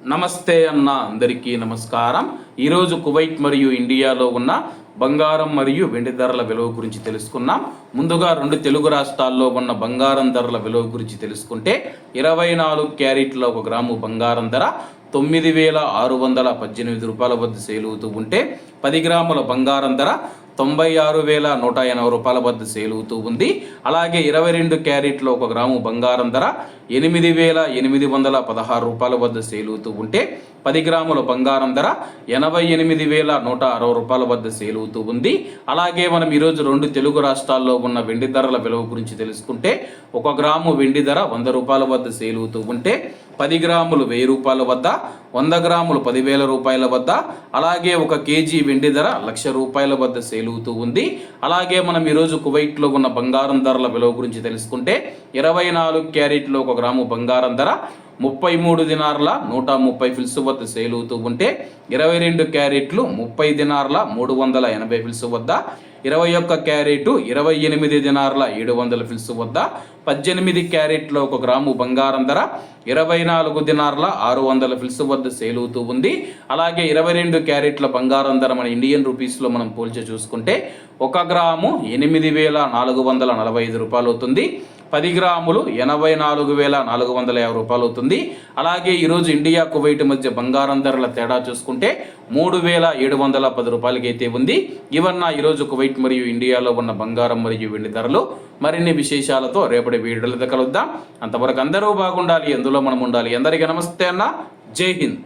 నమస్తే అన్న అందరికీ నమస్కారం. ఈరోజు కువైట్ మరియు ఇండియాలో ఉన్న బంగారం మరియు వెండి ధరల విలువ గురించి తెలుసుకున్నాం. ముందుగా రెండు తెలుగు రాష్ట్రాల్లో ఉన్న బంగారం ధరల విలువ గురించి తెలుసుకుంటే 24 క్యారెట్ల 1 గ్రాము బంగారం ధర 9,618 రూపాయల వద్ద సేల్ అవుతూ ఉంటే 10 గ్రాముల బంగారం ధర 96,180 రూపాయల వద్ద సేల్ అవుతూ ఉంది. అలాగే 22 క్యారెట్ల 1 గ్రాము బంగారం ధర 8,816 రూపాయల వద్ద సేల్ అవుతూ ఉంటే 10 గ్రాముల బంగారం ధర 88,160 రూపాయల వద్ద సేల్ అవుతూ ఉంది. అలాగే మనం ఈరోజు రెండు తెలుగు రాష్ట్రాల్లో ఉన్న వెండి ధరల విలువ గురించి తెలుసుకుంటే 1 గ్రాము వెండి ధర 100 రూపాయల వద్ద సేల్ అవుతూ ఉంటే 10 గ్రాములు 1000 రూపాయల వద్ద, 100 గ్రాములు 10,000 రూపాయల వద్ద, అలాగే 1 కేజీ వెండి ధర 1,00,000 రూపాయల వద్ద సేల్ అవుతూ ఉంది. అలాగే మనం ఈరోజు కువైట్లో ఉన్న బంగారం ధరల విలువ గురించి తెలుసుకుంటే 24 క్యారెట్ల 1 గ్రాము బంగారం ధర 33 దినార్ల 130 ఫిల్స్ వద్ద సేల్ అవుతూ ఉంటే 22 క్యారెట్లు 30 దినార్ల 380 ఫిల్స్ వద్ద, 21 క్యారెట్ 28 దినార్ల 700 ఫిల్స్ వద్ద, 18 క్యారెట్ల 1 గ్రాము బంగారం ధర 24 దినార్ల 600 ఫిల్స్ వద్ద సేల్ అవుతూ ఉంది. అలాగే 22 క్యారెట్ల బంగారం ధర మన ఇండియన్ రూపీస్లో మనం పోల్చి చూసుకుంటే 1 గ్రాము 8,445 రూపాయలు అవుతుంది. 10 గ్రాములు 84,450 రూపాయలు అవుతుంది. అలాగే ఈరోజు ఇండియా కువైట్ మధ్య బంగారం ధరల తేడా చూసుకుంటే 3,710 రూపాయలకి అయితే ఉంది. ఇవన్న ఈరోజు కువైట్ మరియు ఇండియాలో ఉన్న బంగారం మరియు వెండి ధరలు. మరిన్ని విశేషాలతో రేపటి వీడియోలతో కలుద్దాం. అంతవరకు అందరూ బాగుండాలి, ఎందులో మనం ఉండాలి. అందరికీ నమస్తే అన్న, జై హింద్.